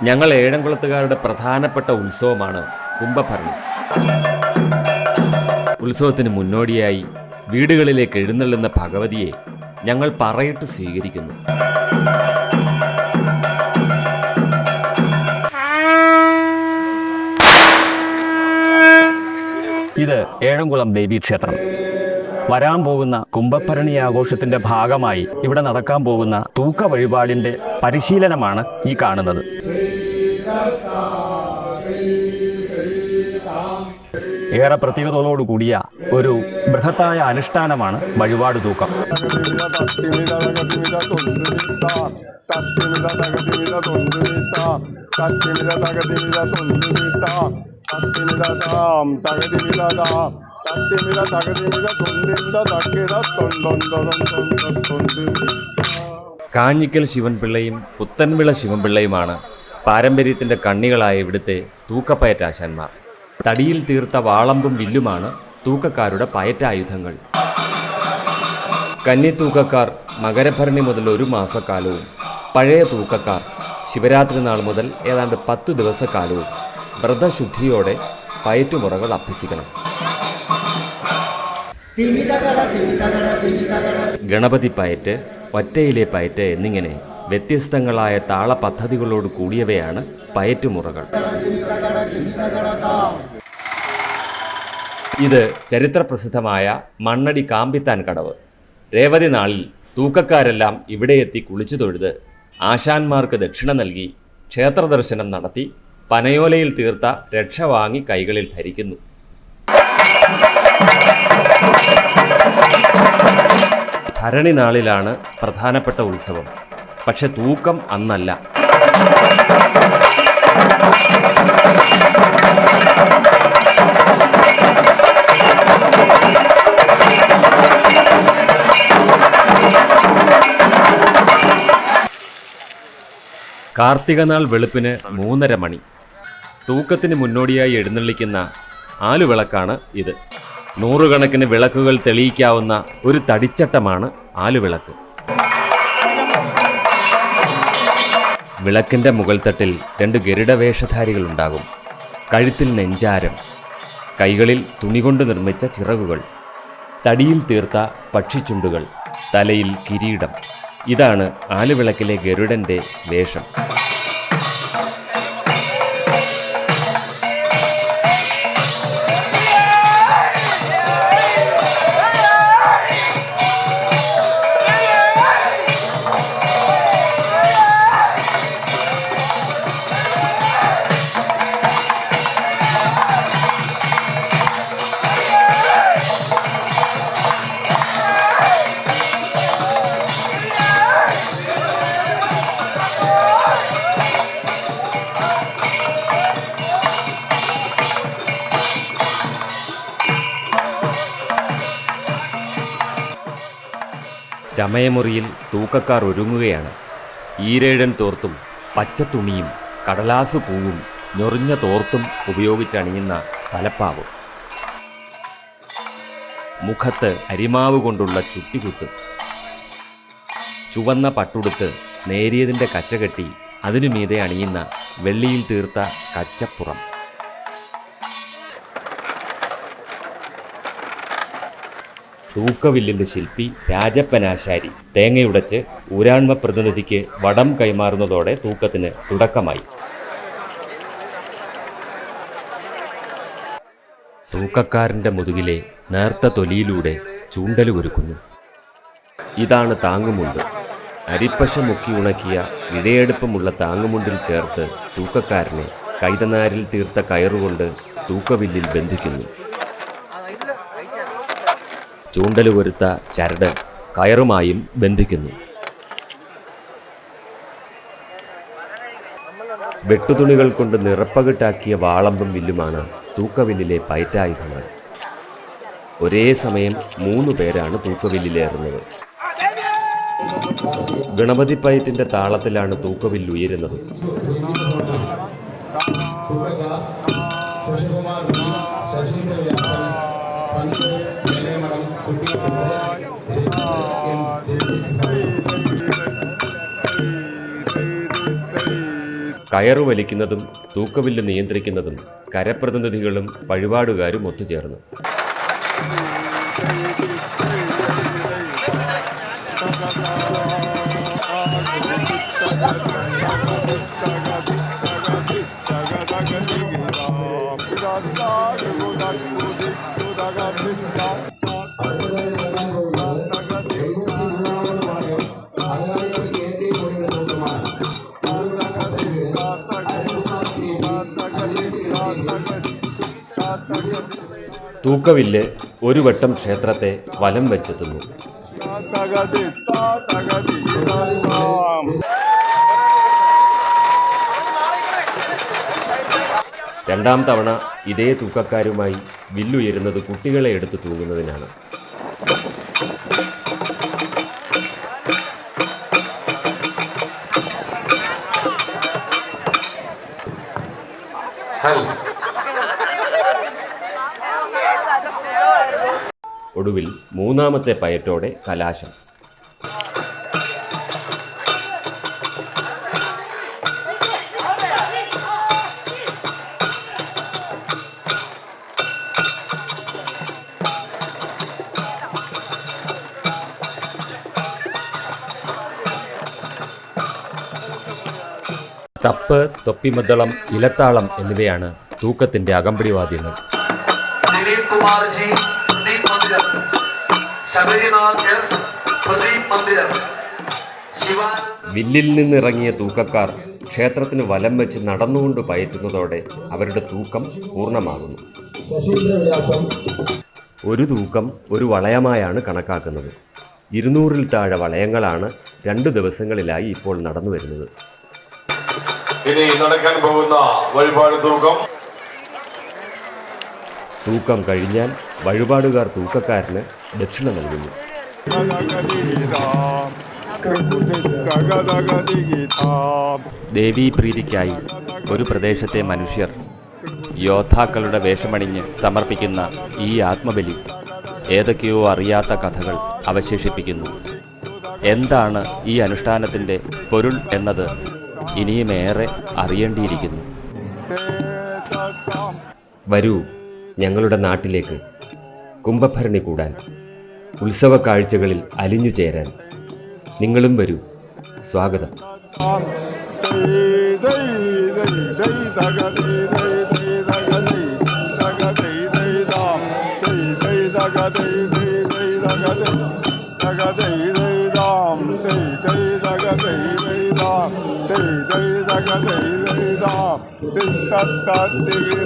ഞങ്ങൾ ഏഴംകുളത്തുകാരുടെ പ്രധാനപ്പെട്ട ഉത്സവമാണ് കുംഭഭരണി. ഉത്സവത്തിന് മുന്നോടിയായി വീടുകളിലേക്ക് എഴുന്നള്ളുന്ന ഭഗവതിയെ ഞങ്ങൾ പറയിട്ട് സ്വീകരിക്കുന്നു. ഇത് ഏഴംകുളം ദേവീക്ഷേത്രം. വരാൻ പോകുന്ന കുംഭഭരണി ആഘോഷത്തിൻ്റെ ഭാഗമായി ഇവിടെ നടക്കാൻ പോകുന്ന തൂക്ക വഴിപാടിൻ്റെ പരിശീലനമാണ് ഈ കാണുന്നത്. ഏറെ പ്രത്യേകതകളോട് കൂടിയ ഒരു ബൃഹത്തായ അനുഷ്ഠാനമാണ് വഴിപാട് തൂക്കം. കാഞ്ഞിക്കൽ ശിവൻപിള്ളയും പുത്തൻവിള ശിവൻപിള്ളയുമാണ് പാരമ്പര്യത്തിൻ്റെ കണ്ണികളായ ഇവിടുത്തെ തൂക്കപ്പയറ്റാശാന്മാർ. തടിയിൽ തീർത്ത വാളമ്പും വില്ലുമാണ് തൂക്കക്കാരുടെ പയറ്റായുധങ്ങൾ. കന്നിത്തൂക്കക്കാർ മകരഭരണി മുതൽ ഒരു മാസക്കാലവും, പഴയ തൂക്കക്കാർ ശിവരാത്രി നാൾ മുതൽ ഏതാണ്ട് 10 ദിവസക്കാലവും വ്രതശുദ്ധിയോടെ പയറ്റുമുറകൾ അഭ്യസിക്കണം. ഗണപതി പയറ്റ്, ഒറ്റയിലെ പയറ്റ് എന്നിങ്ങനെ വ്യത്യസ്തങ്ങളായ താള പദ്ധതികളോട് കൂടിയവയാണ് പയറ്റുമുറകൾ. ഇത് ചരിത്രപ്രസിദ്ധമായ മണ്ണടി കാമ്പിത്താൻ കടവ്. രേവതി നാളിൽ തൂക്കക്കാരെല്ലാം ഇവിടെ എത്തി കുളിച്ചു തൊഴുത് ആശാന്മാർക്ക് ദക്ഷിണ നൽകി ക്ഷേത്രദർശനം നടത്തി പനയോലയിൽ തീർത്ത രക്ഷ വാങ്ങി കൈകളിൽ ധരിക്കുന്നു. ഭരണി നാളിലാണ് പ്രധാനപ്പെട്ട ഉത്സവം. പക്ഷെ തൂക്കം അന്നല്ല. കാർത്തിക നാൾ വെളുപ്പിന് 3:30 മണി. തൂക്കത്തിന് മുന്നോടിയായി എഴുന്നള്ളിക്കുന്ന ആലുവിളക്കാണ് ഇത്. 100 കണക്കിന് വിളക്കുകൾ തെളിയിക്കാവുന്ന ഒരു തടിച്ചട്ടമാണ് ആലുവിളക്ക്. വിളക്കിൻ്റെ മുകൾ തട്ടിൽ 2 ഗരുഡവേഷധാരികളുണ്ടാകും. കഴുത്തിൽ നെഞ്ചാരം, കൈകളിൽ തുണി കൊണ്ട് നിർമ്മിച്ച ചിറകുകൾ, തടിയിൽ തീർത്ത പക്ഷിച്ചുണ്ടുകൾ, തലയിൽ കിരീടം. ഇതാണ് ആലുവിളക്കിലെ ഗരുഡൻ്റെ വേഷം. ചമയമുറിയിൽ തൂക്കക്കാർ ഒരുങ്ങുകയാണ്. ഈരേഴൻ തോർത്തും പച്ചത്തുണിയും കടലാസ് പൂവും ഞൊറിഞ്ഞ തോർത്തും ഉപയോഗിച്ചണിയുന്ന തലപ്പാവ്, മുഖത്ത് അരിമാവ് കൊണ്ടുള്ള ചുട്ടികുത്ത്, ചുവന്ന പട്ടുടുത്ത് നേരിയതിൻ്റെ കച്ചകെട്ടി അതിനുമീതെ അണിയുന്ന വെള്ളിയിൽ തീർത്ത കച്ചപ്പുറം. തൂക്കവില്ലിൻ്റെ ശില്പി രാജപ്പനാശാരി തേങ്ങയുടച്ച് ഊരാൺമ പ്രതിനിധിക്ക് വടം കൈമാറുന്നതോടെ തൂക്കത്തിന് തുടക്കമായി. തൂക്കക്കാരൻ്റെ മുതുകിലെ നേർത്ത തൊലിയിലൂടെ ചൂണ്ടൽ ഒരുക്കുന്നു. ഇതാണ് താങ്ങുമുണ്ട്. അരിപ്പശ മുക്കി ഉണക്കിയ ഇഴയെടുപ്പമുള്ള താങ്ങുമുണ്ടിൽ ചേർത്ത് തൂക്കക്കാരനെ കൈതനാരിൽ തീർത്ത കയറുകൊണ്ട് തൂക്കവില്ലിൽ ബന്ധിക്കുന്നു. ചൂണ്ടൽ കൊരുത്ത ചരട് കയറുമായും ബന്ധിക്കുന്നു. വെട്ടുതുണികൾ കൊണ്ട് നിറപ്പകിട്ടാക്കിയ വാളമ്പും വില്ലുമാണ് തൂക്കവില്ലിലെ പയറ്റായുധങ്ങൾ. ഒരേ സമയം 3 പേരാണ് തൂക്കവില്ലിലേറുന്നത്. ഗണപതി പയറ്റിൻ്റെ താളത്തിലാണ് തൂക്കവില്ല് ഉയരുന്നത്. കയറു വലിക്കുന്നതും തൂക്കവില്ല് നിയന്ത്രിക്കുന്നതും കരപ്രതിനിധികളും വഴിപാടുകാരും ഒത്തുചേർന്നു. തൂക്കവില്ല് ഒരു വട്ടം ക്ഷേത്രത്തെ വലം വെച്ചെത്തുന്നു. രണ്ടാം തവണ ഇതേ തൂക്കക്കാരുമായി വില്ലുയരുന്നത് കുട്ടികളെ എടുത്ത് തൂങ്ങുന്നതിനാണ്. ഒടുവിൽ മൂന്നാമത്തെ പയറ്റോടെ കലാശം. തപ്പ്, തൊപ്പിമദ്ദളം, ഇലത്താളം എന്നിവയാണ് തൂക്കത്തിന്റെ അകമ്പടിവാദ്യങ്ങൾ. ദിലീപ് കുമാർജി പ്രദീപ് മന്ദിരം, ശബരിനാഥ് എസ് പ്രദീപ് മന്ദിരം, ശിവാനന്ദ്. വില്ലിൽ നിന്നിറങ്ങിയ തൂക്കക്കാർ ക്ഷേത്രത്തിന് വലം വെച്ച് നടന്നുകൊണ്ട് പയറ്റുന്നതോടെ അവരുടെ തൂക്കം പൂർണ്ണമാകുന്നു. ഒരു തൂക്കം ഒരു വളയമായാണ് കണക്കാക്കുന്നത്. 200-ൽ താഴെ വളയങ്ങളാണ് 2 ദിവസങ്ങളിലായി ഇപ്പോൾ നടന്നു വരുന്നത്. ഇനി നടക്കാൻ പോകുന്ന വഴിപാട് തൂക്കം കഴിഞ്ഞാൽ വഴിപാടുകാർ തൂക്കക്കാരന് ദക്ഷിണ നൽകുന്നു. ദേവീപ്രീതിക്കായി ഒരു പ്രദേശത്തെ മനുഷ്യർ യോദ്ധാക്കളുടെ വേഷമണിഞ്ഞ് സമർപ്പിക്കുന്ന ഈ ആത്മബലി ഏതൊക്കെയോ അറിയാത്ത കഥകൾ അവശേഷിപ്പിക്കുന്നു. എന്താണ് ഈ അനുഷ്ഠാനത്തിൻ്റെ പൊരുൾ എന്നത് ഇനിയുമേറെ അറിയേണ്ടിയിരിക്കുന്നു. വരൂ ഞങ്ങളുടെ നാട്ടിലേക്ക് കുംഭഭരണി കൂടാൻ, ഉത്സവ കാഴ്ചകളിൽ അലിഞ്ഞു ചേരാൻ. നിങ്ങളും വരൂ. സ്വാഗതം. Digi